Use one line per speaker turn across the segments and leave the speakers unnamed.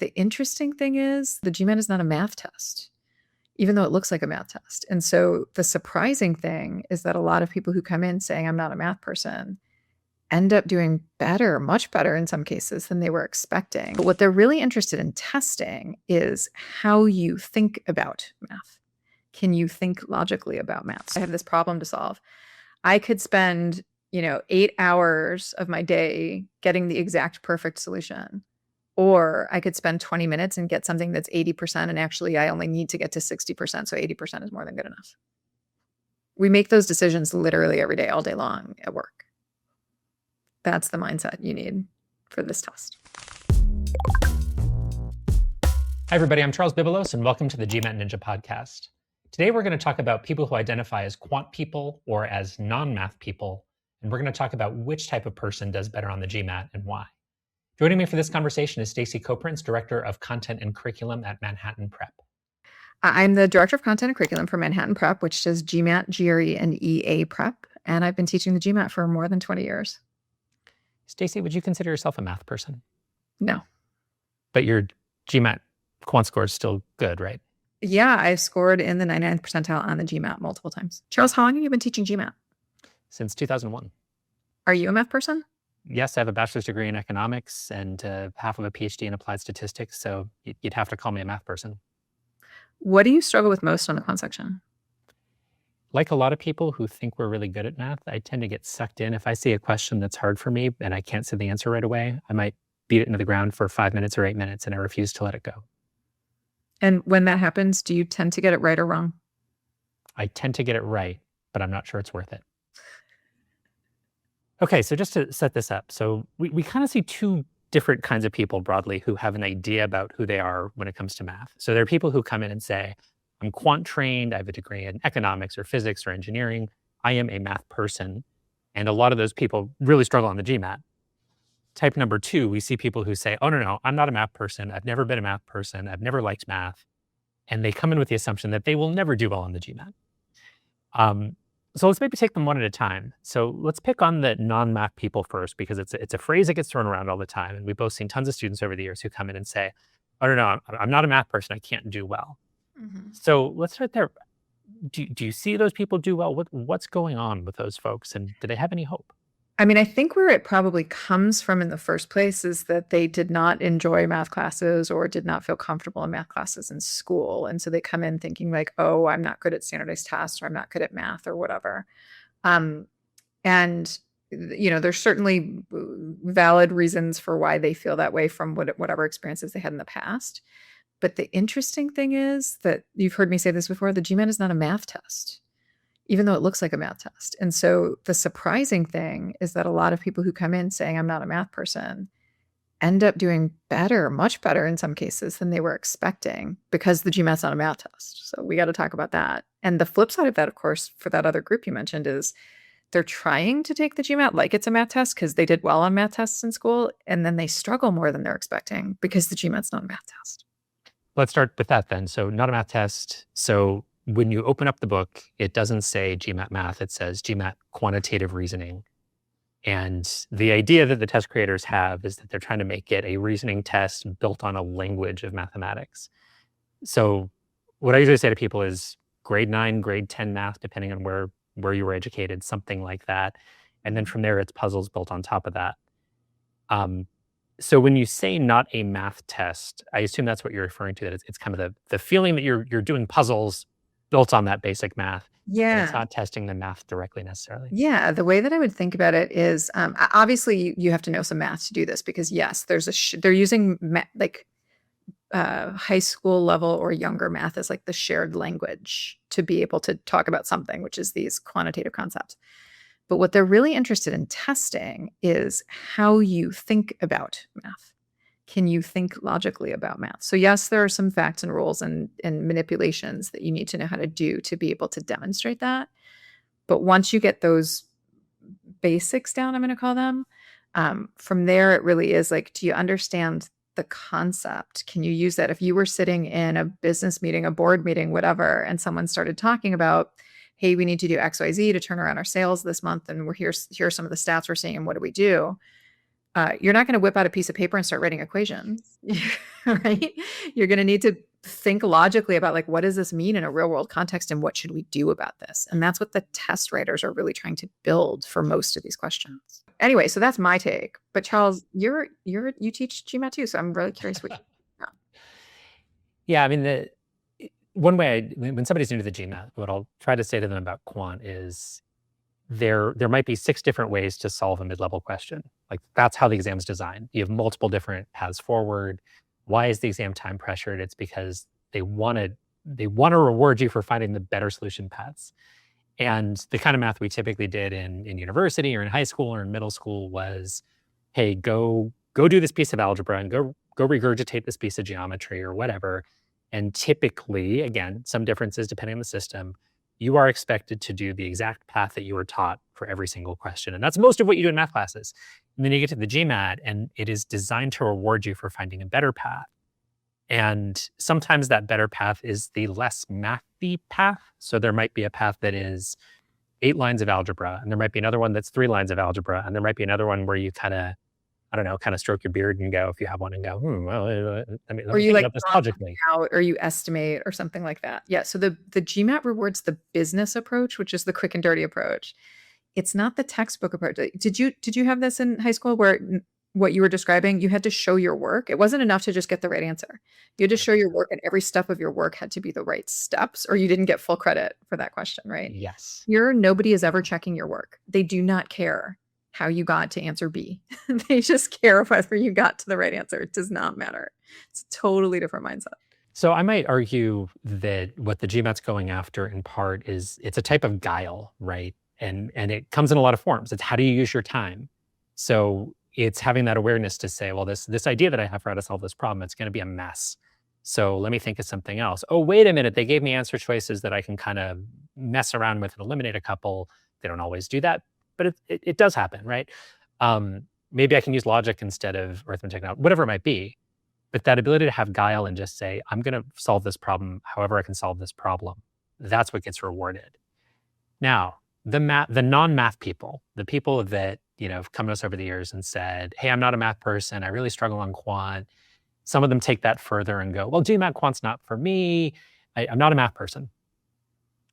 the interesting thing is the GMAT is not a math test, even though it looks like a math test. And so the surprising thing is that a lot of people who come in saying, I'm not a math person, end up doing better, much better in some cases than they were expecting. But what they're really interested in testing is how you think about math. Can you think logically about math? I have this problem to solve. I could spend, 8 hours of my day getting the exact perfect solution. Or I could spend 20 minutes and get something that's 80%, and actually I only need to get to 60%, so 80% is more than good enough. We make those decisions literally every day, all day long at work. That's the mindset you need for this test.
Hi, everybody. I'm Charles Bibelos, and welcome to the GMAT Ninja Podcast. Today, we're going to talk about people who identify as quant people or as non-math people, and we're going to talk about which type of person does better on the GMAT and why. Joining me for this conversation is Stacey Koprince, Director of Content and Curriculum at Manhattan Prep.
I'm the Director of Content and Curriculum for Manhattan Prep, which does GMAT, GRE, and EA Prep, and I've been teaching the GMAT for more than 20 years.
Stacey, would you consider yourself a math person?
No.
But your GMAT quant score is still good, right?
Yeah, I've scored in the 99th percentile on the GMAT multiple times. Charles, how long have you been teaching GMAT?
Since 2001.
Are you a math person?
Yes, I have a bachelor's degree in economics and half of a PhD in applied statistics, so you'd have to call me a math person.
What do you struggle with most on the quant section?
Like a lot of people who think we're really good at math, I tend to get sucked in. If I see a question that's hard for me and I can't see the answer right away, I might beat it into the ground for 5 minutes or 8 minutes, and I refuse to let it go.
And when that happens, do you tend to get it right or wrong?
I tend to get it right, but I'm not sure it's worth it. Okay, so just to set this up, so we kind of see two different kinds of people broadly who have an idea about who they are when it comes to math. So there are people who come in and say, I'm quant trained, I have a degree in economics or physics or engineering, I am a math person. And a lot of those people really struggle on the GMAT. Type number two, we see people who say, oh, no, I'm not a math person. I've never been a math person. I've never liked math. And they come in with the assumption that they will never do well on the GMAT. So let's maybe take them one at a time. So let's pick on the non-math people first, because it's a phrase that gets thrown around all the time. And we've both seen tons of students over the years who come in and say, oh, no, I'm not a math person. I can't do well. Mm-hmm. So let's start there. Do you see those people do well? What's going on with those folks? And do they have any hope?
I mean, I think where it probably comes from in the first place is that they did not enjoy math classes or did not feel comfortable in math classes in school. And so they come in thinking like, oh, I'm not good at standardized tests, or I'm not good at math or whatever. And, there's certainly valid reasons for why they feel that way from whatever experiences they had in the past. But the interesting thing is that you've heard me say this before, the GMAT is not a math test, even though it looks like a math test. And so the surprising thing is that a lot of people who come in saying, I'm not a math person, end up doing better, much better in some cases than they were expecting, because the GMAT's not a math test. So we got to talk about that. And the flip side of that, of course, for that other group you mentioned, is they're trying to take the GMAT like it's a math test because they did well on math tests in school, and then they struggle more than they're expecting because the GMAT's not a math test.
Let's start with that then. So not a math test. So when you open up the book, it doesn't say GMAT math, it says GMAT quantitative reasoning. And the idea that the test creators have is that they're trying to make it a reasoning test built on a language of mathematics. So what I usually say to people is grade 9, grade 10 math, depending on where you were educated, something like that. And then from there, it's puzzles built on top of that. So when you say not a math test, I assume that's what you're referring to, that it's kind of the feeling that you're doing puzzles built on that basic math.
Yeah.
It's not testing the math directly necessarily.
Yeah. The way that I would think about it is, obviously you have to know some math to do this, because yes, they're using high school level or younger math as like the shared language to be able to talk about something, which is these quantitative concepts. But what they're really interested in testing is how you think about math. Can you think logically about math? So yes, there are some facts and rules and manipulations that you need to know how to do to be able to demonstrate that. But once you get those basics down, I'm going to call them, from there, it really is like, do you understand the concept? Can you use that? If you were sitting in a business meeting, a board meeting, whatever, and someone started talking about, hey, we need to do XYZ to turn around our sales this month, and here are some of the stats we're seeing, and what do we do? You're not going to whip out a piece of paper and start writing equations, right? You're going to need to think logically about like, what does this mean in a real world context and what should we do about this? And that's what the test writers are really trying to build for most of these questions. Anyway, so that's my take. But Charles, you teach GMAT too, so I'm really curious what.
Yeah, I mean, one way when somebody's new to the GMAT, what I'll try to say to them about quant is there might be 6 different ways to solve a mid-level question. Like that's how the exam's designed. You have multiple different paths forward. Why is the exam time pressured? It's because they want to reward you for finding the better solution paths. And the kind of math we typically did in university or in high school or in middle school was, hey, go do this piece of algebra and go regurgitate this piece of geometry or whatever. And typically, again, some differences depending on the system, you are expected to do the exact path that you were taught for every single question. And that's most of what you do in math classes. And then you get to the GMAT and it is designed to reward you for finding a better path. And sometimes that better path is the less mathy path. So there might be a path that is 8 lines of algebra, and there might be another one that's 3 lines of algebra, and there might be another one where you kind of, I don't know, kind of stroke your beard and go, if you have one, and go, well, I mean,
or you like
this logically
out, or you estimate or something like that. Yeah. So the GMAT rewards the business approach, which is the quick and dirty approach. It's not the textbook approach. Did you have this in high school where what you were describing, you had to show your work? It wasn't enough to just get the right answer. You had to show your work, and every step of your work had to be the right steps, or you didn't get full credit for that question, right?
Yes.
Nobody is ever checking your work. They do not care how you got to answer B. They just care whether you got to the right answer. It does not matter. It's a totally different mindset.
So I might argue that what the GMAT's going after in part is it's a type of guile, right? And it comes in a lot of forms. It's how do you use your time? So it's having that awareness to say, well, this idea that I have for how to solve this problem, it's going to be a mess. So let me think of something else. Oh, wait a minute. They gave me answer choices that I can kind of mess around with and eliminate a couple. They don't always do that, but it does happen, right? Maybe I can use logic instead of arithmetic, whatever it might be. But that ability to have guile and just say, I'm going to solve this problem however I can solve this problem, that's what gets rewarded. Now, the non-math people, the people that have come to us over the years and said, hey, I'm not a math person. I really struggle on quant. Some of them take that further and go, well, GMAT quant's not for me. I'm not a math person.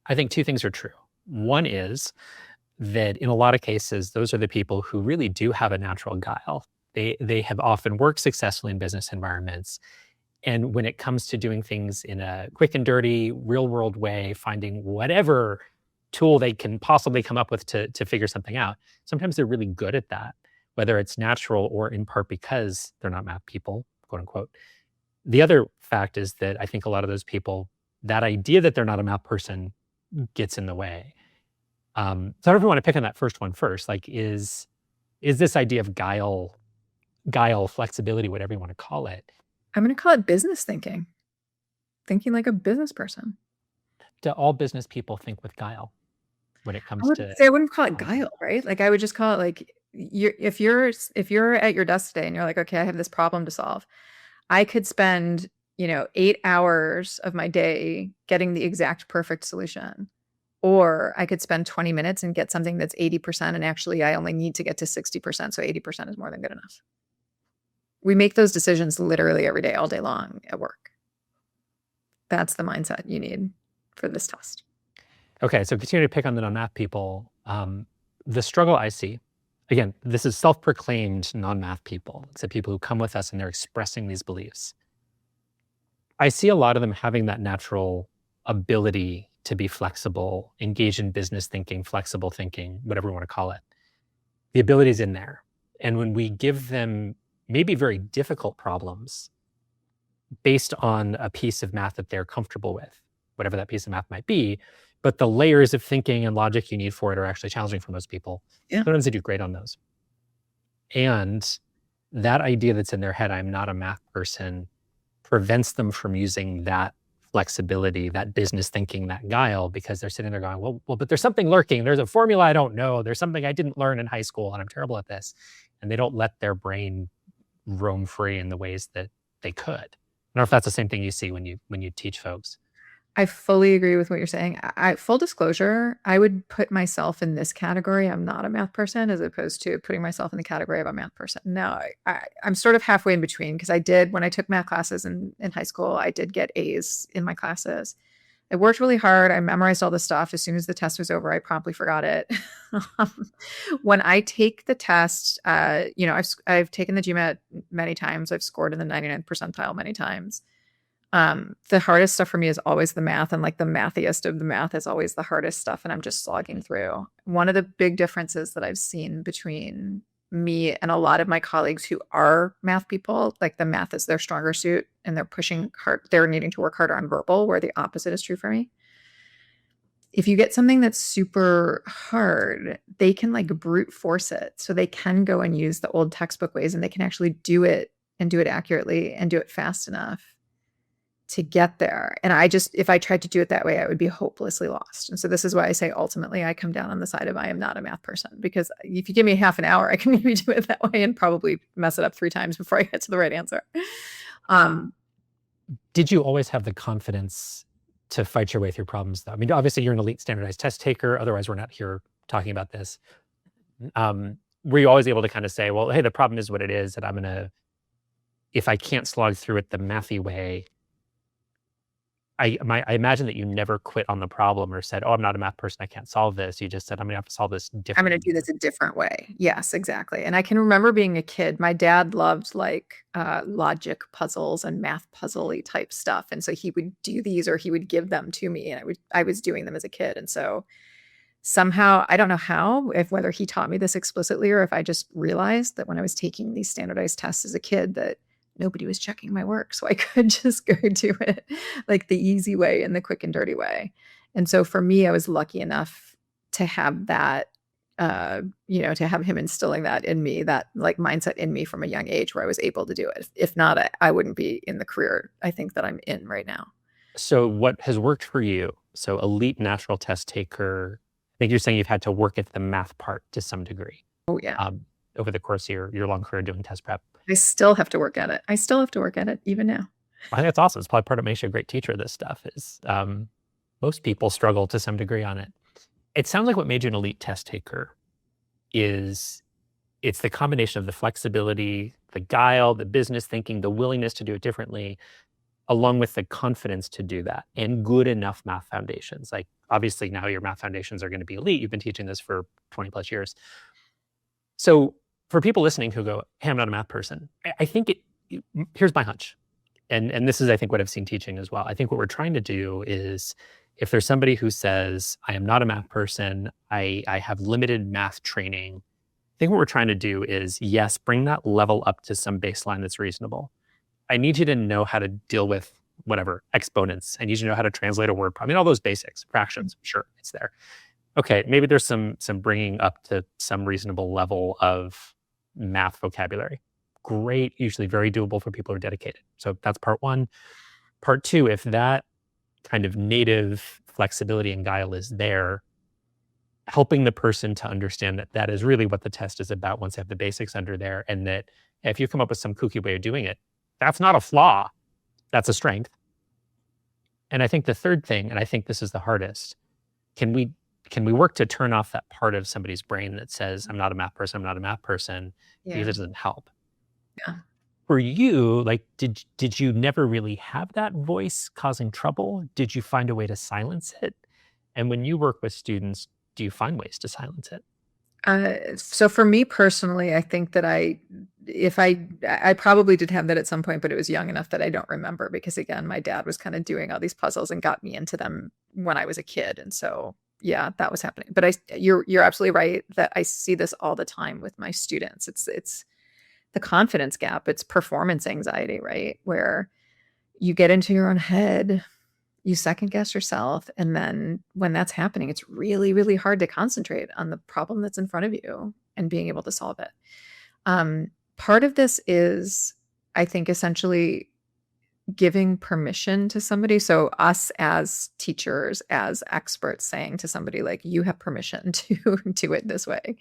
I think 2 things are true. One is that in a lot of cases, those are the people who really do have a natural guile. They have often worked successfully in business environments. And when it comes to doing things in a quick and dirty, real world way, finding whatever tool they can possibly come up with to figure something out, sometimes they're really good at that, whether it's natural or in part because they're not math people, quote unquote. The other fact is that I think a lot of those people, that idea that they're not a math person gets in the way. So I don't know if we want to pick on that first one first. Like, is this idea of guile, flexibility, whatever you want to call it?
I'm going to call it business thinking like a business person.
Do all business people think with guile when it comes to?
I wouldn't call it guile, right? Like I would just call it like if you're at your desk today and you're like, okay, I have this problem to solve. I could spend 8 hours of my day getting the exact perfect solution. Or I could spend 20 minutes and get something that's 80%, and actually I only need to get to 60%, so 80% is more than good enough. We make those decisions literally every day, all day long at work. That's the mindset you need for this test.
Okay, so continue to pick on the non-math people. The struggle I see, again, this is self-proclaimed non-math people. It's the people who come with us and they're expressing these beliefs. I see a lot of them having that natural ability to be flexible, engage in business thinking, flexible thinking, whatever we want to call it. The ability is in there. And when we give them maybe very difficult problems based on a piece of math that they're comfortable with, whatever that piece of math might be, but the layers of thinking and logic you need for it are actually challenging for most people.
Yeah.
Sometimes they do great on those. And that idea that's in their head, I'm not a math person, prevents them from using that flexibility, that business thinking, that guile, because they're sitting there going, well, but there's something lurking. There's a formula I don't know. There's something I didn't learn in high school and I'm terrible at this. And they don't let their brain roam free in the ways that they could. I don't know if that's the same thing you see when you teach folks.
I fully agree with what you're saying. Full disclosure, I would put myself in this category. I'm not a math person, as opposed to putting myself in the category of a math person. Now, I'm sort of halfway in between, because when I took math classes in high school, I did get A's in my classes. I worked really hard. I memorized all the stuff. As soon as the test was over, I promptly forgot it. When I take the test, I've taken the GMAT many times. I've scored in the 99th percentile many times. The hardest stuff for me is always the math, and like the mathiest of the math is always the hardest stuff, and I'm just slogging through. One of the big differences that I've seen between me and a lot of my colleagues who are math people, like the math is their stronger suit and they're pushing hard, they're needing to work harder on verbal, where the opposite is true for me. If you get something that's super hard, they can like brute force it. So they can go and use the old textbook ways, and they can actually do it and do it accurately and do it fast enough to get there. And if I tried to do it that way, I would be hopelessly lost. And so this is why I say, ultimately, I come down on the side of I am not a math person, because if you give me half an hour, I can maybe do it that way and probably mess it up 3 times before I get to the right answer.
Did you always have the confidence to fight your way through problems, though? I mean, obviously you're an elite standardized test taker. Otherwise, we're not here talking about this. Were you always able to kind of say, well, hey, the problem is what it is, and if I can't slog through it the mathy way, I imagine that you never quit on the problem or said, oh, I'm not a math person, I can't solve this. You just said, I'm going to have to solve this
I'm
differently.
going to do this a different way. Yes, exactly. And I can remember being a kid, my dad loved like logic puzzles and math puzzle-y type stuff. And so he would do these, or he would give them to me, and I was doing them as a kid. And so somehow, I don't know how, whether he taught me this explicitly or if I just realized that when I was taking these standardized tests as a kid, that nobody was checking my work. So I could just go do it like the easy way and the quick and dirty way. And so for me, I was lucky enough to have that, to have him instilling that in me, that like mindset in me from a young age, where I was able to do it. If not, I wouldn't be in the career I think that I'm in right now.
So what has worked for you? So elite natural test taker, I think you're saying you've had to work at the math part to some degree.
Oh yeah.
Over the course of your long career doing test prep.
I still have to work at it even now.
I think that's awesome. It's probably part of what makes you a great teacher of this stuff is most people struggle to some degree on it. It sounds like what made you an elite test taker is it's the combination of the flexibility, the guile, the business thinking, the willingness to do it differently, along with the confidence to do that, and good enough math foundations. Like obviously now your math foundations are going to be elite. You've been teaching this for 20 plus years. So for people listening who go, hey, I'm not a math person, I think here's my hunch. And this is, I think, what I've seen teaching as well. I think what we're trying to do is, if there's somebody who says, I am not a math person, I have limited math training, I think what we're trying to do is, yes, bring that level up to some baseline that's reasonable. I need you to know how to deal with whatever, exponents. I need you to know how to translate a word problem. I mean, all those basics, fractions, sure, it's there. Okay, maybe there's some bringing up to some reasonable level of math vocabulary. Great, usually very doable for people who are dedicated. So that's part one. Part two, if that kind of native flexibility and guile is there, helping the person to understand that that is really what the test is about once they have the basics under there, and that if you come up with some kooky way of doing it, that's not a flaw, that's a strength. And I think the third thing, and I think this is the hardest, can we work to turn off that part of somebody's brain that says, I'm not a math person, because it doesn't help.
Yeah.
For you, like, did you never really have that voice causing trouble? Did you find a way to silence it? And when you work with students, do you find ways to silence it?
So for me personally, I think that I probably did have that at some point, but it was young enough that I don't remember, because again, my dad was kind of doing all these puzzles and got me into them when I was a kid. And so, yeah, that was happening. But you're absolutely right that I see this all the time with my students. It's the confidence gap. It's performance anxiety, right? Where you get into your own head, you second guess yourself. And then when that's happening, it's really, really hard to concentrate on the problem that's in front of you and being able to solve it. Part of this is, I think, essentially giving permission to somebody. So us as teachers, as experts, saying to somebody like, you have permission to do it this way.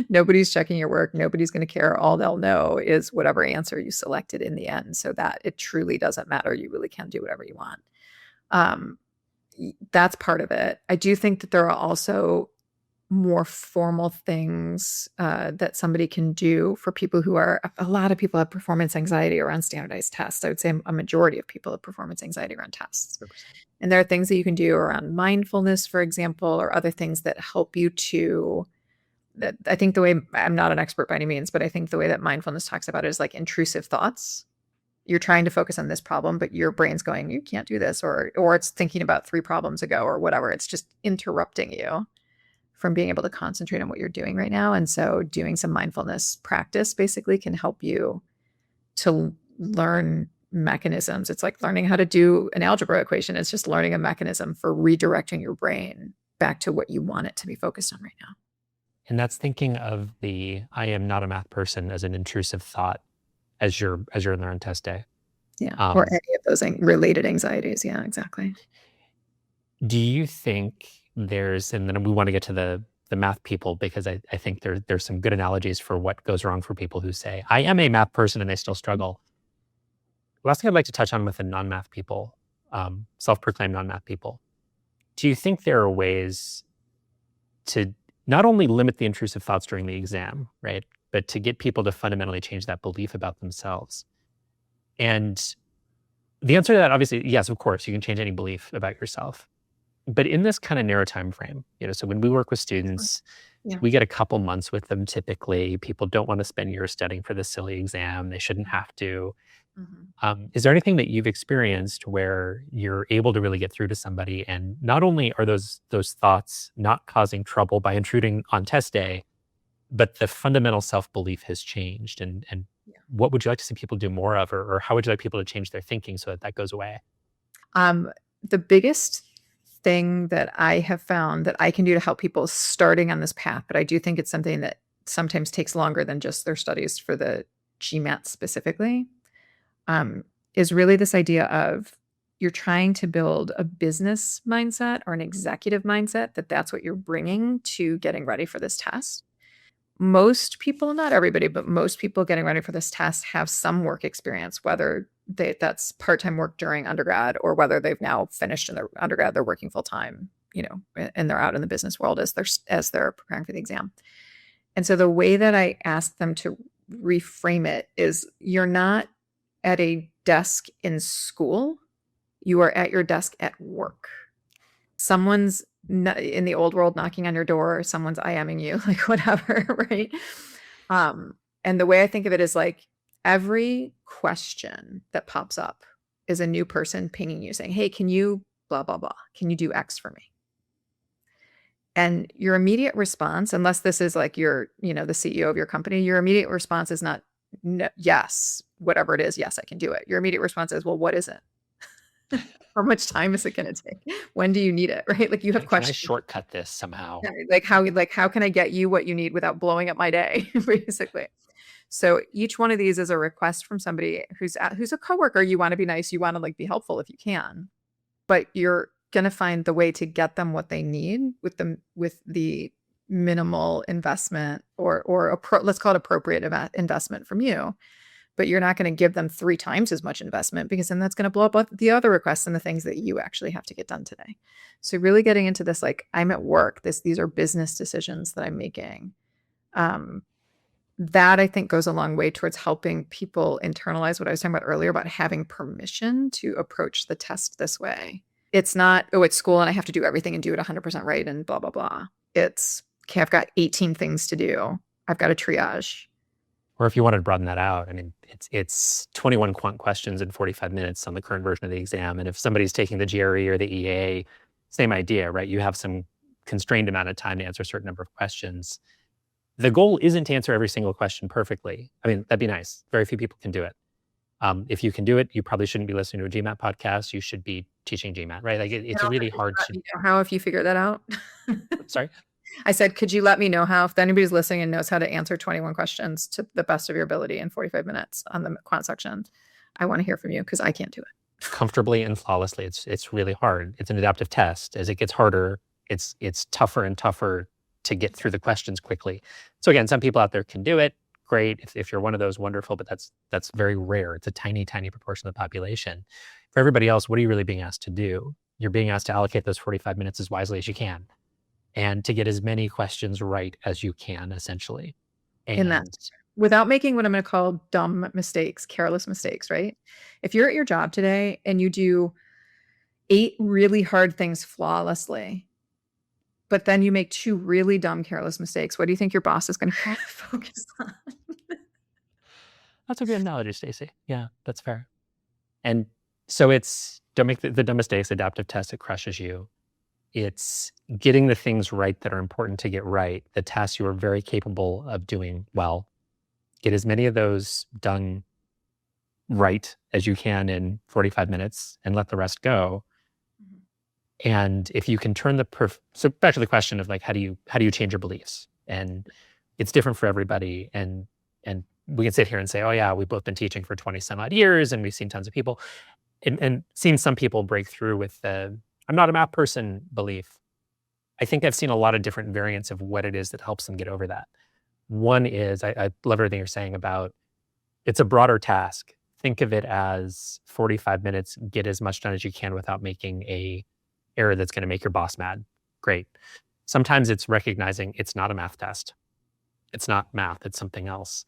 Nobody's checking your work. Nobody's going to care. All they'll know is whatever answer you selected in the end, so that it truly doesn't matter. You really can do whatever you want. That's part of it. I do think that there are also more formal things that somebody can do for people who are, a lot of people have performance anxiety around standardized tests. I would say a majority of people have performance anxiety around tests.
100%.
And there are things that you can do around mindfulness, for example, or other things that help you to, that I think the way, I'm not an expert by any means, but I think the way that mindfulness talks about it is like intrusive thoughts. You're trying to focus on this problem, but your brain's going, you can't do this, or it's thinking about 3 problems ago or whatever. It's just interrupting you from being able to concentrate on what you're doing right now. And so doing some mindfulness practice basically can help you to learn mechanisms. It's like learning how to do an algebra equation. It's just learning a mechanism for redirecting your brain back to what you want it to be focused on right now.
And that's thinking of the I am not a math person as an intrusive thought as you're there on test day.
Yeah. Or any of those related anxieties. Yeah, exactly.
Do you think there's, and then we want to get to the math people, because I think there's some good analogies for what goes wrong for people who say, I am a math person and they still struggle. Last thing I'd like to touch on with the non-math people, self-proclaimed non-math people. Do you think there are ways to not only limit the intrusive thoughts during the exam, right, but to get people to fundamentally change that belief about themselves? And the answer to that, obviously, yes, of course, you can change any belief about yourself. But in this kind of narrow time frame, so when we work with students, we get a couple months with them typically. People don't want to spend years studying for this silly exam. They shouldn't have to. Mm-hmm. Is there anything that you've experienced where you're able to really get through to somebody, and not only are those thoughts not causing trouble by intruding on test day, but the fundamental self-belief has changed? And what would you like to see people do more of, or how would you like people to change their thinking so that goes away?
The biggest thing that I have found that I can do to help people starting on this path, but I do think it's something that sometimes takes longer than just their studies for the GMAT specifically, is really this idea of you're trying to build a business mindset or an executive mindset, that's what you're bringing to getting ready for this test. Most people, not everybody, but most people getting ready for this test have some work experience, whether that's part-time work during undergrad or whether they've now finished in their undergrad, they're working full-time, and they're out in the business world as they're preparing for the exam. And so the way that I ask them to reframe it is, you're not at a desk in school, you are at your desk at work. Someone's in the old world knocking on your door, someone's IMing you, like whatever, right? And the way I think of it is like every question that pops up is a new person pinging you saying, hey, can you blah, blah, blah? Can you do X for me? And your immediate response, unless this is like you're, the CEO of your company, your immediate response is not, no, yes, whatever it is, yes, I can do it. Your immediate response is, well, what is it? How much time is it going to take? When do you need it? Right? Like you have questions.
Can I shortcut this somehow?
Like how can I get you what you need without blowing up my day, basically? So each one of these is a request from somebody who's a coworker. You want to be nice. You want to be helpful if you can, but you're going to find the way to get them what they need with the minimal investment or let's call it appropriate investment from you. But you're not going to give them 3 times as much investment, because then that's going to blow up the other requests and the things that you actually have to get done today. So really getting into this, like, I'm at work, these are business decisions that I'm making. That I think goes a long way towards helping people internalize what I was talking about earlier about having permission to approach the test this way. It's not, oh, it's school and I have to do everything and do it 100% right and blah, blah, blah. It's, okay, I've got 18 things to do. I've got a triage.
Or if you wanted to broaden that out, I mean, it's 21 quant questions in 45 minutes on the current version of the exam. And if somebody's taking the GRE or the EA, same idea, right? You have some constrained amount of time to answer a certain number of questions. The goal isn't to answer every single question perfectly. I mean, that'd be nice. Very few people can do it. If you can do it, you probably shouldn't be listening to a GMAT podcast. You should be teaching GMAT, right? Like it's really hard to.
How if you figure that out?
Sorry?
I said, could you let me know how, if anybody's listening and knows how to answer 21 questions to the best of your ability in 45 minutes on the quant section, I want to hear from you because I can't do it.
Comfortably and flawlessly. It's really hard. It's an adaptive test. As it gets harder, it's tougher and tougher to get through the questions quickly. So again, some people out there can do it. Great. If you're one of those, wonderful, but that's very rare. It's a tiny, tiny proportion of the population. For everybody else, what are you really being asked to do? You're being asked to allocate those 45 minutes as wisely as you can and to get as many questions right as you can, essentially.
In that,
And
without making what I'm going to call dumb mistakes, careless mistakes, right? If you're at your job today and you do 8 really hard things flawlessly, but then you make 2 really dumb, careless mistakes, what do you think your boss is going to focus on?
that's a good analogy, Stacey. Yeah, that's fair. And so it's don't make the dumb mistakes, adaptive test, it crushes you. It's getting the things right that are important to get right, the tasks you are very capable of doing well. Get as many of those done right as you can in 45 minutes and let the rest go. And if you can turn so back to the question of like, how do you change your beliefs? And it's different for everybody. And we can sit here and say, oh yeah, we've both been teaching for 20 some odd years and we've seen tons of people and seen some people break through with the, I'm not a math person belief. I think I've seen a lot of different variants of what it is that helps them get over that. One is, I love everything you're saying about, it's a broader task. Think of it as 45 minutes, get as much done as you can without making a error that's going to make your boss mad. Great. Sometimes it's recognizing it's not a math test. It's not math, it's something else.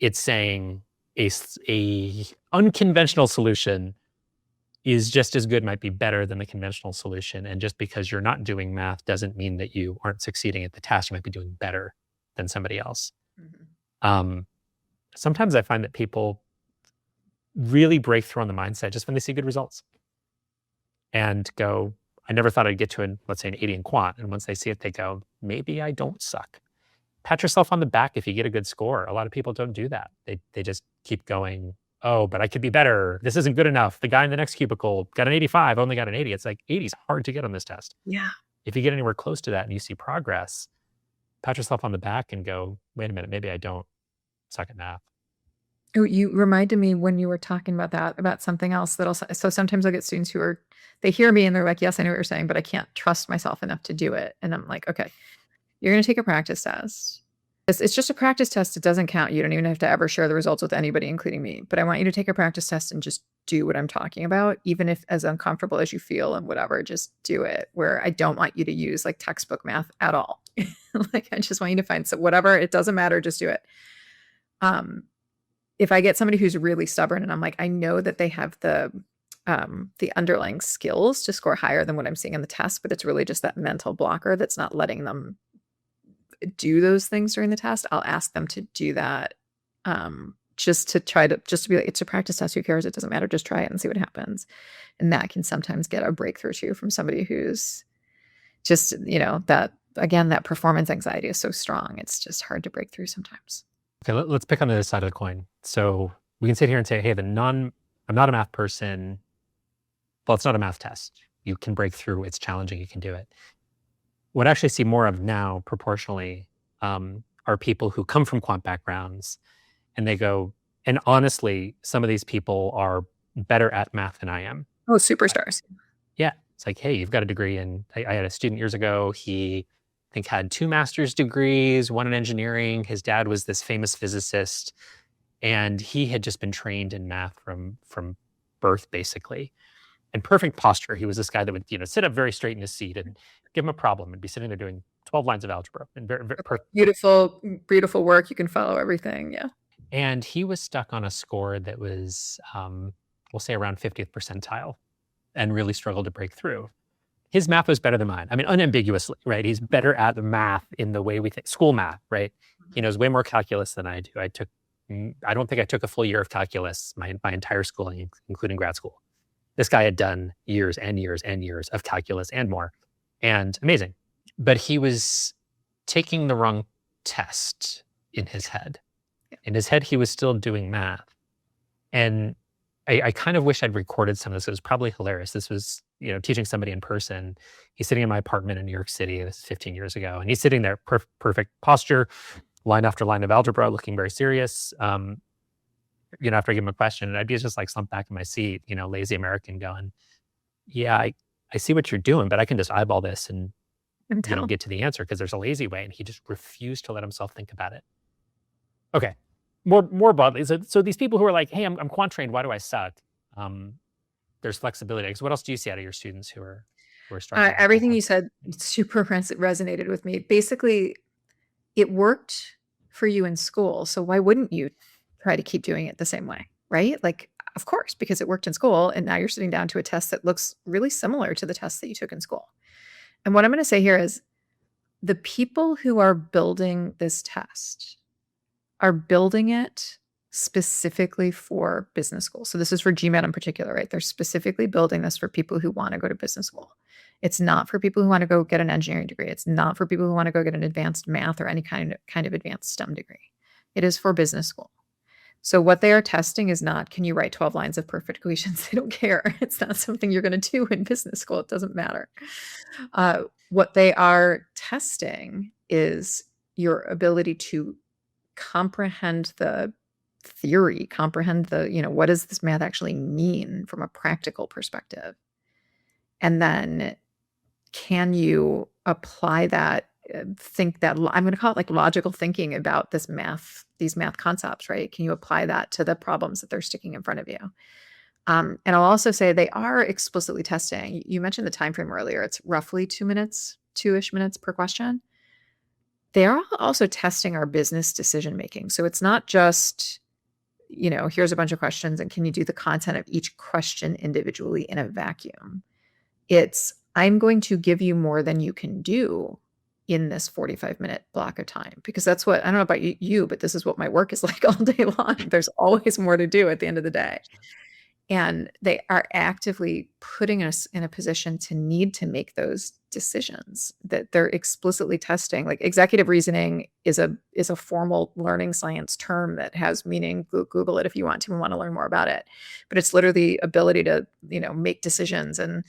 It's saying a unconventional solution is just as good, might be better than the conventional solution. And just because you're not doing math doesn't mean that you aren't succeeding at the task. You might be doing better than somebody else. Sometimes I find that people really break through on the mindset just when they see good results and go, I never thought I'd get to let's say an 80 in quant. And once they see it, they go, maybe I don't suck. Pat yourself on the back if you get a good score. A lot of people don't do that. They just keep going, oh, but I could be better. This isn't good enough. The guy in the next cubicle got an 85, only got an 80. It's like 80 is hard to get on this test.
Yeah.
If you get anywhere close to that and you see progress, pat yourself on the back and go, wait a minute, maybe I don't suck at math.
Oh, you reminded me when you were talking about that, about something else so sometimes I'll get students who they hear me and they're like, yes, I know what you're saying, but I can't trust myself enough to do it. And I'm like, okay, you're going to take a practice test. It's just a practice test. It doesn't count. You don't even have to ever share the results with anybody, including me. But I want you to take a practice test and just do what I'm talking about, even if as uncomfortable as you feel and whatever, just do it. Where I don't want you to use like textbook math at all. Like I just want you to find whatever, it doesn't matter, just do it. If I get somebody who's really stubborn and I'm like, I know that they have the underlying skills to score higher than what I'm seeing in the test, but it's really just that mental blocker that's not letting them do those things during the test, I'll ask them to do that just to be like, it's a practice test, who cares, it doesn't matter, just try it and see what happens. And that can sometimes get a breakthrough too from somebody who's just, that again, that performance anxiety is so strong, it's just hard to break through sometimes.
Okay, let's pick on the other side of the coin. So we can sit here and say, hey, I'm not a math person. Well, it's not a math test. You can break through, it's challenging, you can do it. What I actually see more of now, proportionally, are people who come from quant backgrounds and they go, and honestly, some of these people are better at math than I am.
Oh, superstars.
Yeah. It's like, hey, you've got a degree in, I had a student years ago, he I think had 2 master's degrees, one in engineering. His dad was this famous physicist, and he had just been trained in math from birth, basically. And perfect posture. He was this guy that would, sit up very straight in his seat and give him a problem and be sitting there doing 12 lines of algebra. And very, very
beautiful, beautiful work. You can follow everything. Yeah.
And he was stuck on a score that was, we'll say around 50th percentile, and really struggled to break through. His math was better than mine. I mean, unambiguously, right? He's better at the math in the way we think, school math, right? He knows way more calculus than I do. I don't think I took a full year of calculus my entire schooling, including grad school. This guy had done years and years and years of calculus and more, and amazing. But he was taking the wrong test in his head. In his head, he was still doing math. And I kind of wish I'd recorded some of this. It was probably hilarious. This was, teaching somebody in person. He's sitting in my apartment in New York City. This is 15 years ago. And he's sitting there, perfect posture, line after line of algebra, looking very serious. After I give him a question, and I'd be just like slumped back in my seat, lazy American going, yeah, I see what you're doing, but I can just eyeball this and get to the answer because there's a lazy way. And he just refused to let himself think about it. Okay. More broadly, so these people who are like, hey, I'm quant trained, why do I suck? there's flexibility. Because what else do you see out of your students who are struggling?
Everything you said super resonated with me. Basically, it worked for you in school. So why wouldn't you try to keep doing it the same way? Right? Like, of course, because it worked in school. And now you're sitting down to a test that looks really similar to the test that you took in school. And what I'm going to say here is the people who are building this test are building it specifically for business school. So this is for GMAT in particular, right? They're specifically building this for people who want to go to business school. It's not for people who want to go get an engineering degree. It's not for people who want to go get an advanced math or any kind of advanced STEM degree. It is for business school. So what they are testing is not, can you write 12 lines of perfect equations? They don't care. It's not something you're going to do in business school. It doesn't matter. What they are testing is your ability to comprehend the theory, comprehend the, what does this math actually mean from a practical perspective? And then can you apply that, think that, I'm going to call it like logical thinking about these math concepts, right? Can you apply that to the problems that they're sticking in front of you? And I'll also say they are explicitly testing. You mentioned the time frame earlier. It's roughly 2-ish minutes per question. They are also testing our business decision making. So it's not just, here's a bunch of questions and can you do the content of each question individually in a vacuum? It's, I'm going to give you more than you can do in this 45-minute block of time, because that's what, I don't know about you, but this is what my work is like all day long. There's always more to do at the end of the day. And they are actively putting us in a position to need to make those decisions that they're explicitly testing. Like executive reasoning is a formal learning science term that has meaning. Google it if you want to learn more about it. But it's literally ability to, make decisions and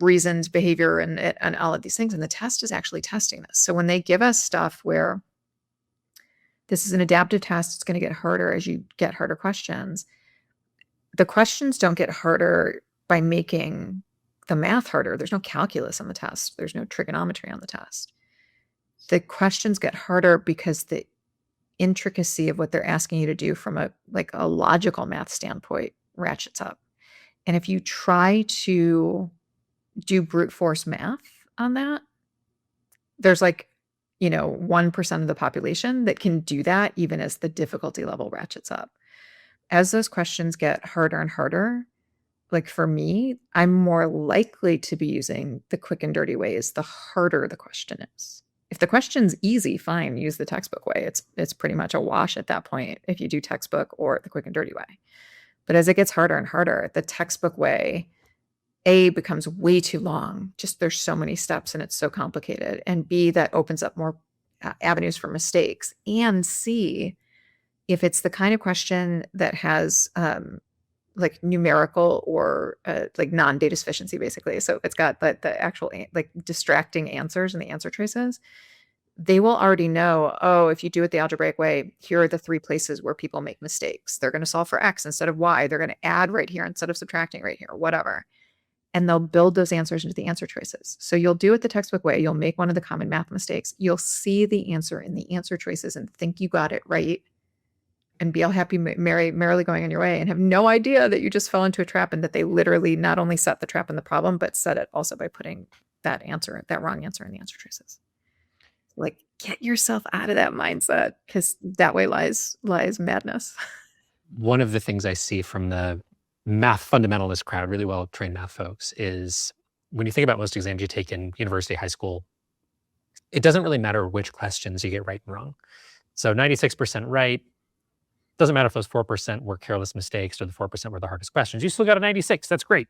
reasoned behavior and all of these things. And the test is actually testing this. So when they give us stuff where this is an adaptive test, it's going to get harder as you get harder questions. The questions don't get harder by making the math harder. There's no calculus on the test. There's no trigonometry on the test. The questions get harder because the intricacy of what they're asking you to do from a logical math standpoint ratchets up. And if you try to do brute force math on that, there's 1% of the population that can do that even as the difficulty level ratchets up. As those questions get harder and harder, like for me, I'm more likely to be using the quick and dirty ways the harder the question is. If the question's easy, fine, use the textbook way. It's pretty much a wash at that point if you do textbook or the quick and dirty way. But as it gets harder and harder, the textbook way, A, becomes way too long. Just there's so many steps and it's so complicated. And B, that opens up more avenues for mistakes. And C, if it's the kind of question that has numerical or non-data sufficiency, basically. So it's got the actual distracting answers and the answer choices. They will already know, if you do it the algebraic way, here are the 3 places where people make mistakes. They're going to solve for X instead of Y. They're going to add right here instead of subtracting right here, whatever. And they'll build those answers into the answer choices. So you'll do it the textbook way. You'll make one of the common math mistakes. You'll see the answer in the answer choices and think you got it right. And be all happy, merrily going on your way, and have no idea that you just fell into a trap and that they literally not only set the trap in the problem, but set it also by putting that wrong answer in the answer choices. Get yourself out of that mindset, because that way lies madness.
One of the things I see from the math fundamentalist crowd, really well-trained math folks, is when you think about most exams you take in university, high school, it doesn't really matter which questions you get right and wrong. So 96% right, doesn't matter if those 4% were careless mistakes or the 4% were the hardest questions. You still got a 96. That's great.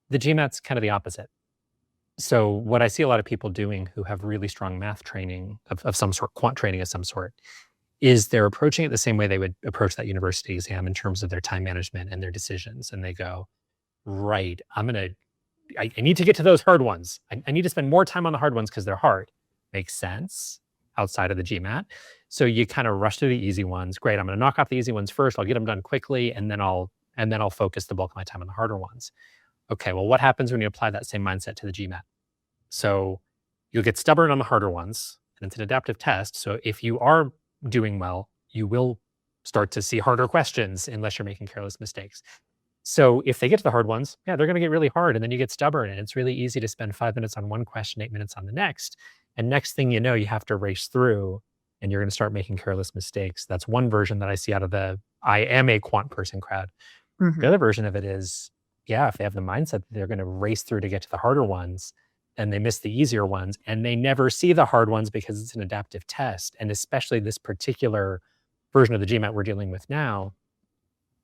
The GMAT's kind of the opposite. So what I see a lot of people doing who have really strong math training of some sort, quant training of some sort, is they're approaching it the same way they would approach that university exam in terms of their time management and their decisions. And they go, right, I need to get to those hard ones. I need to spend more time on the hard ones because they're hard. Makes sense outside of the GMAT. So you kind of rush to the easy ones. Great, I'm going to knock off the easy ones first. I'll get them done quickly, and then I'll focus the bulk of my time on the harder ones. Okay, well, what happens when you apply that same mindset to the GMAT? So you'll get stubborn on the harder ones, and it's an adaptive test. So if you are doing well, you will start to see harder questions unless you're making careless mistakes. So if they get to the hard ones, yeah, they're going to get really hard. And then you get stubborn, and it's really easy to spend 5 minutes on one question, 8 minutes on the next. And next thing you know, you have to race through and you're going to start making careless mistakes. That's one version that I see out of the I am a quant person crowd. The other version of it is, yeah, if they have the mindset that they're going to race through to get to the harder ones and they miss the easier ones and they never see the hard ones because it's an adaptive test. And especially this particular version of the GMAT we're dealing with now,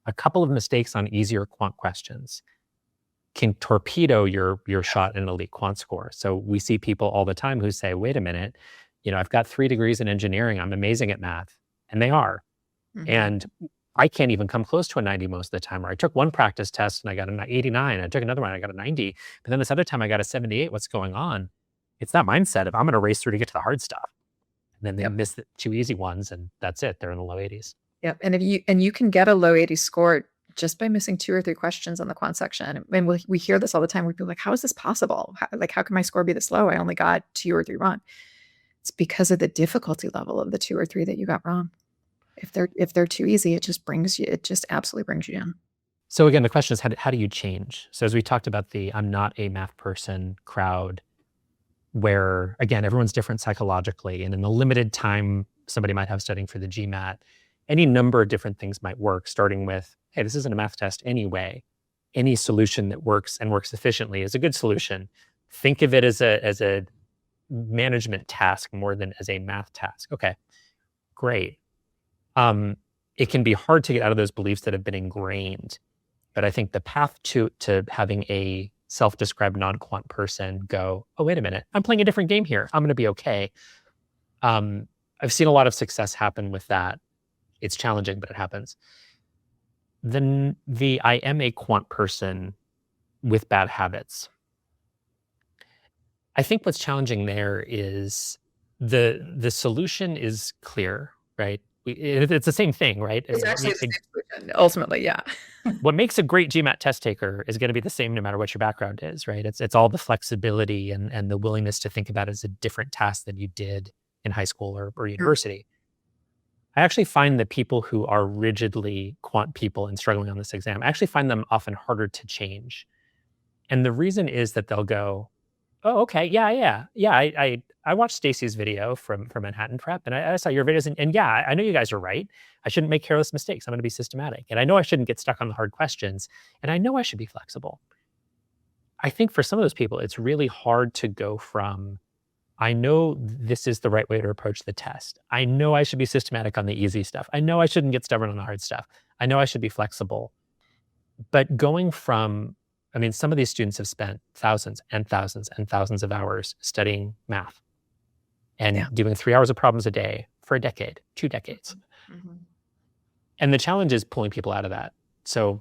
a couple of mistakes on easier quant questions can torpedo your shot in an elite quant score. So we see people all the time who say, wait a minute, I've got 3 degrees in engineering. I'm amazing at math. And they are. And I can't even come close to a 90 most of the time. Or I took one practice test and I got an 89. I took another one, I got a 90. But then this other time I got a 78. What's going on? It's that mindset of I'm going to race through to get to the hard stuff. And then they miss the 2 easy ones and that's it. They're in the low 80s.
Yep. And you can get a low 80 score just by missing 2 or 3 questions on the quant section. And we hear this all the time where people are like, how is this possible? How can my score be this low? I only got 2 or 3 wrong. It's because of the difficulty level of the 2 or 3 that you got wrong. If they're too easy, it just absolutely brings you down.
So again, the question is, how do you change? So as we talked about the I'm not a math person crowd, where again, everyone's different psychologically. And in the limited time somebody might have studying for the GMAT, any number of different things might work, starting with, hey, this isn't a math test anyway. Any solution that works and works efficiently is a good solution. Think of it as a management task more than as a math task. Okay, great. It can be hard to get out of those beliefs that have been ingrained. But I think the path to having a self-described non-quant person go, oh, wait a minute, I'm playing a different game here. I'm going to be okay. I've seen a lot of success happen with that. It's challenging, but it happens. Then I am a quant person with bad habits. I think what's challenging there is the solution is clear, right? It's the same thing, right?
It's actually the same solution, ultimately, yeah.
What makes a great GMAT test taker is going to be the same no matter what your background is, right? It's all the flexibility and the willingness to think about it as a different task than you did in high school or university. I actually find that people who are rigidly quant people and struggling on this exam, I actually find them often harder to change. And the reason is that they'll go, oh, okay, yeah. I watched Stacey's video from Manhattan Prep, and I saw your videos, and yeah, I know you guys are right. I shouldn't make careless mistakes. I'm going to be systematic, and I know I shouldn't get stuck on the hard questions, and I know I should be flexible. I think for some of those people, it's really hard to go from, I know this is the right way to approach the test. I know I should be systematic on the easy stuff. I know I shouldn't get stubborn on the hard stuff. I know I should be flexible. But going from, some of these students have spent thousands and thousands and thousands of hours studying math and doing 3 hours of problems a day for a decade, 2 decades. And the challenge is pulling people out of that. So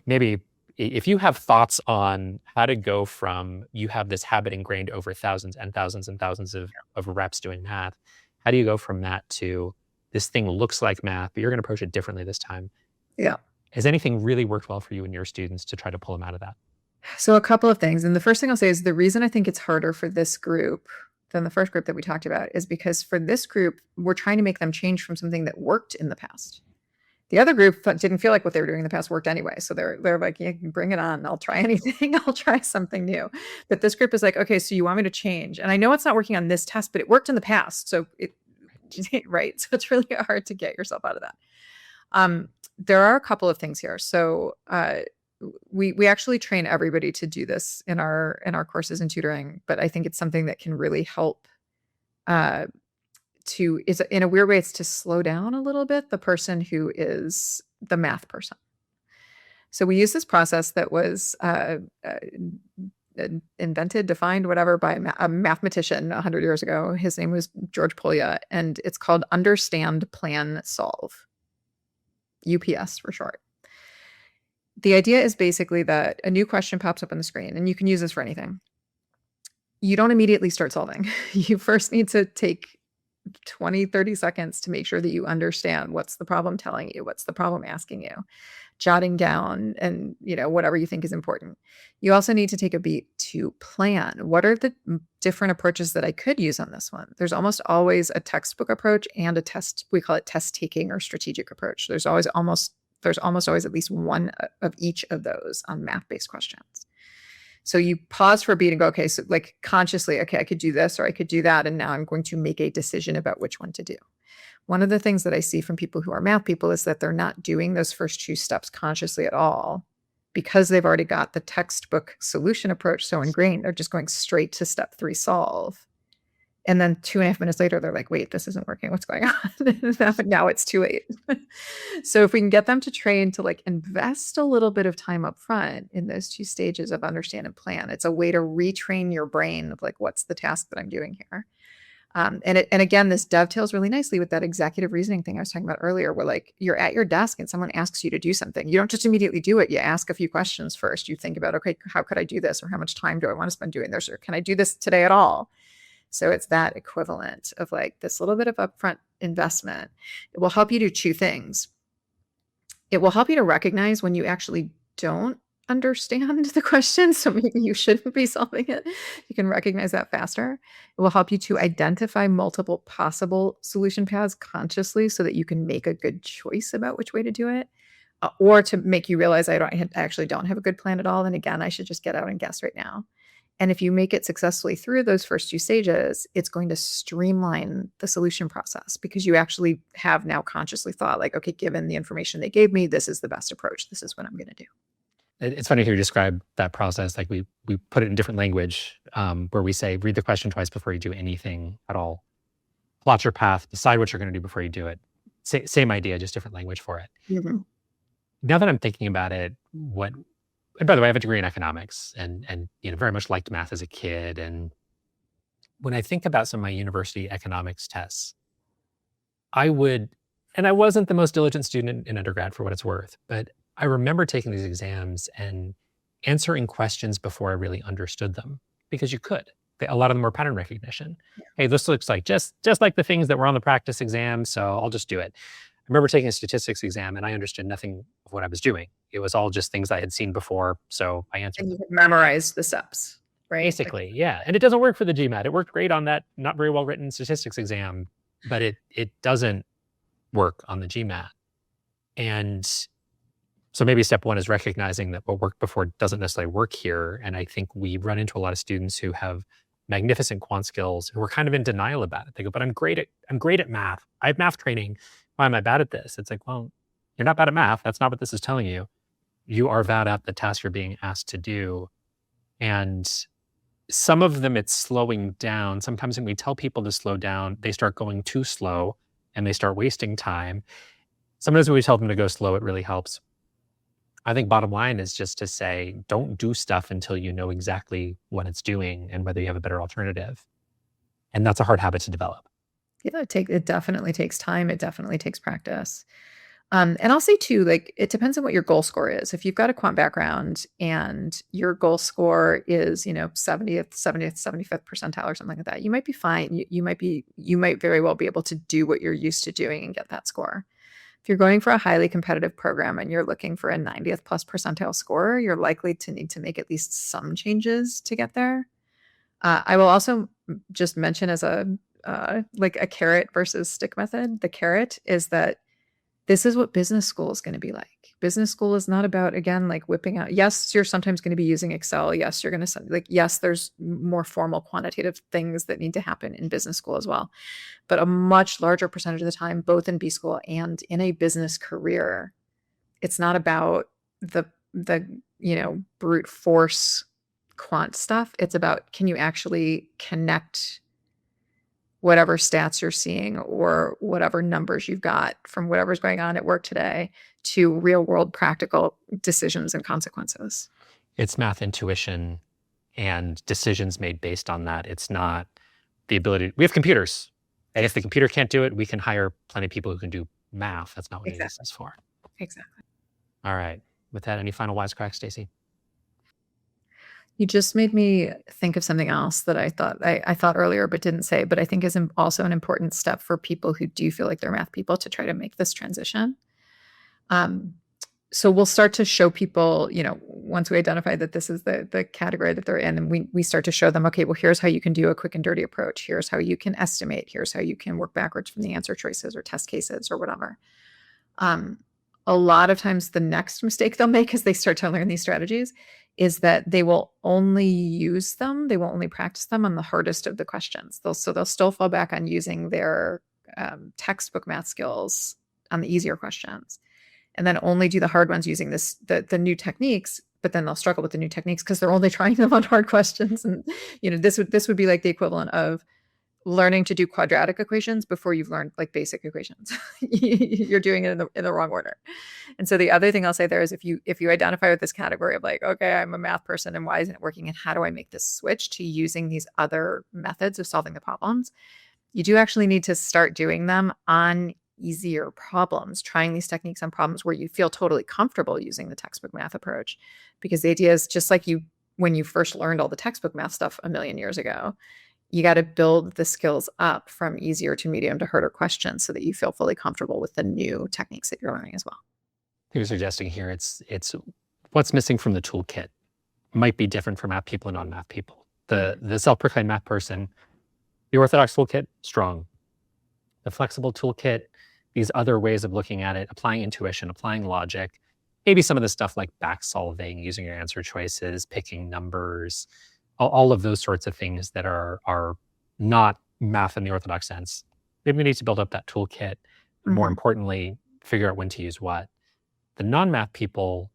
maybe if you have thoughts on how to go from, you have this habit ingrained over thousands and thousands and thousands of reps doing math, how do you go from that to this thing looks like math, but you're going to approach it differently this time?
Yeah.
Has anything really worked well for you and your students to try to pull them out of that?
So a couple of things. And the first thing I'll say is the reason I think it's harder for this group than the first group that we talked about is because for this group, we're trying to make them change from something that worked in the past. The other group didn't feel like what they were doing in the past worked anyway. So they're like, yeah, bring it on. I'll try anything. I'll try something new. But this group is like, okay, so you want me to change. And I know it's not working on this test, but it worked in the past. So right. So it's really hard to get yourself out of that. There are a couple of things here. So we actually train everybody to do this in our courses and tutoring, but I think it's something that can really help is in a weird way, it's to slow down a little bit the person who is the math person. So we use this process that was invented, defined, whatever, by a mathematician 100 years ago. His name was George Polya, and it's called Understand, Plan, Solve. UPS for short. The idea is basically that a new question pops up on the screen, and you can use this for anything. You don't immediately start solving. You first need to take 20, 30 seconds to make sure that you understand what's the problem telling you, what's the problem asking you, jotting down and, whatever you think is important. You also need to take a beat to plan. What are the different approaches that I could use on this one? There's almost always a textbook approach and a test. We call it test taking or strategic approach. There's always almost there's almost always at least one of each of those on math-based questions. So you pause for a beat and go, okay, so like consciously, okay, I could do this or I could do that. And now I'm going to make a decision about which one to do. One of the things that I see from people who are math people is that they're not doing those first two steps consciously at all because they've already got the textbook solution approach so ingrained. They're just going straight to step 3, solve. And then 2.5 minutes later, they're like, wait, this isn't working. What's going on? Now it's too late. So if we can get them to train to like invest a little bit of time up front in those 2 stages of understand and plan, it's a way to retrain your brain of like, what's the task that I'm doing here? And again, this dovetails really nicely with that executive reasoning thing I was talking about earlier, where like you're at your desk and someone asks you to do something. You don't just immediately do it. You ask a few questions first. You think about, okay, how could I do this? Or how much time do I want to spend doing this? Or can I do this today at all? So it's that equivalent of like this little bit of upfront investment. It will help you do 2 things. It will help you to recognize when you actually don't understand the question. So maybe you shouldn't be solving it. You can recognize that faster. It will help you to identify multiple possible solution paths consciously so that you can make a good choice about which way to do it. Or to make you realize I actually don't have a good plan at all. And again, I should just get out and guess right now. And if you make it successfully through those first 2 stages, it's going to streamline the solution process because you actually have now consciously thought like, okay, given the information they gave me, this is the best approach. This is what I'm going to do.
It's funny to hear you describe that process. Like we put it in different language where we say, read the question twice before you do anything at all. Plot your path, decide what you're going to do before you do it. Same idea, just different language for it.
Mm-hmm.
Now that I'm thinking about it, and by the way, I have a degree in economics and very much liked math as a kid. And when I think about some of my university economics tests, I wasn't the most diligent student in undergrad for what it's worth, but I remember taking these exams and answering questions before I really understood them because you could. A lot of them were pattern recognition. Yeah. Hey, this looks like just like the things that were on the practice exam, so I'll just do it. I remember taking a statistics exam and I understood nothing of what I was doing. It was all just things I had seen before, so I answered.
And you had memorized the steps, right?
Basically, yeah. And it doesn't work for the GMAT. It worked great on that not very well written statistics exam, but it doesn't work on the GMAT. And so maybe step 1 is recognizing that what worked before doesn't necessarily work here. And I think we run into a lot of students who have magnificent quant skills who are kind of in denial about it. They go, but I'm great at math. I have math training. Why am I bad at this? It's like, well, you're not bad at math. That's not what this is telling you. You are bad at the task you're being asked to do. And some of them, it's slowing down. Sometimes when we tell people to slow down, they start going too slow and they start wasting time. Sometimes when we tell them to go slow, it really helps. I think bottom line is just to say, don't do stuff until you know exactly what it's doing and whether you have a better alternative. And that's a hard habit to develop.
Yeah, it definitely takes time. It definitely takes practice. And I'll say too, like, it depends on what your goal score is. If you've got a quant background and your goal score is, 70th, 75th percentile or something like that, you might be fine. You might very well be able to do what you're used to doing and get that score. If you're going for a highly competitive program and you're looking for a 90th plus percentile score, you're likely to need to make at least some changes to get there. I will also just mention as a carrot versus stick method. The carrot is that this is what business school is going to be like. Business school is not about, again, like whipping out. Yes, you're sometimes going to be using Excel. Yes, you're going to yes, there's more formal quantitative things that need to happen in business school as well. But a much larger percentage of the time, both in B school and in a business career, it's not about the brute force quant stuff. It's about, can you actually connect whatever stats you're seeing or whatever numbers you've got from whatever's going on at work today to real world practical decisions and consequences.
It's math intuition and decisions made based on that. It's not the ability. We have computers. And if the computer can't do it, we can hire plenty of people who can do math. That's not what it is for.
Exactly.
All right. With that, any final wisecracks, Stacey?
You just made me think of something else that I thought earlier but didn't say, but I think is also an important step for people who do feel like they're math people to try to make this transition. So we'll start to show people, once we identify that this is the category that they're in, and we start to show them, okay, well, here's how you can do a quick and dirty approach. Here's how you can estimate. Here's how you can work backwards from the answer choices or test cases or whatever. a lot of times the next mistake they'll make as they start to learn these strategies is that they will only use them. They will only practice them on the hardest of the questions. They'll still fall back on using their textbook math skills on the easier questions, and then only do the hard ones using the new techniques. But then they'll struggle with the new techniques because they're only trying them on hard questions. And this would be like the equivalent of learning to do quadratic equations before you've learned like basic equations. You're doing it in the wrong order. And so the other thing I'll say there is if you identify with this category of like, okay, I'm a math person and why isn't it working? And how do I make this switch to using these other methods of solving the problems? You do actually need to start doing them on easier problems, trying these techniques on problems where you feel totally comfortable using the textbook math approach. Because the idea is just like when you first learned all the textbook math stuff a million years ago, you got to build the skills up from easier to medium to harder questions so that you feel fully comfortable with the new techniques that you're learning as well.
You're suggesting here it's what's missing from the toolkit might be different for math people and non-math people. The self-proclaimed math person, the orthodox toolkit, strong. The flexible toolkit, these other ways of looking at it, applying intuition, applying logic, maybe some of the stuff like back solving, using your answer choices, picking numbers, all of those sorts of things that are not math in the orthodox sense. Maybe we need to build up that toolkit. More importantly, figure out when to use what. The non-math people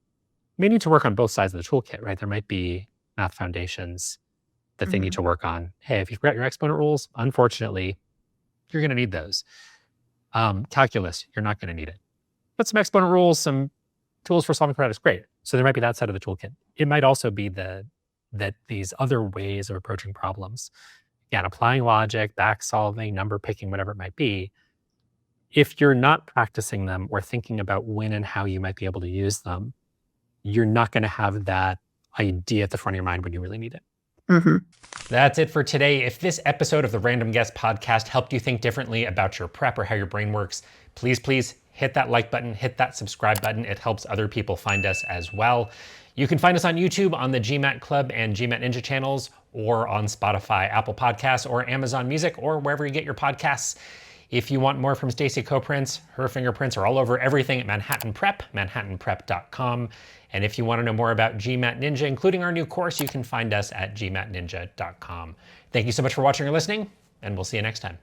may need to work on both sides of the toolkit, right? There might be math foundations that they need to work on. Hey, if you forgot your exponent rules, unfortunately, you're going to need those. Calculus, you're not going to need it. But some exponent rules, some tools for solving quadratics, great. So there might be that side of the toolkit. It might also be that these other ways of approaching problems, again, applying logic, back solving, number picking, whatever it might be, if you're not practicing them or thinking about when and how you might be able to use them, you're not going to have that idea at the front of your mind when you really need it. That's it for today. If this episode of the Random Guess Podcast helped you think differently about your prep or how your brain works, please hit that like button, hit that subscribe button. It helps other people find us as well. You can find us on YouTube on the GMAT Club and GMAT Ninja channels, or on Spotify, Apple Podcasts, or Amazon Music, or wherever you get your podcasts. If you want more from Stacey Koprince, her fingerprints are all over everything at Manhattan Prep, manhattanprep.com. And if you want to know more about GMAT Ninja, including our new course, you can find us at gmatninja.com. Thank you so much for watching or listening, and we'll see you next time.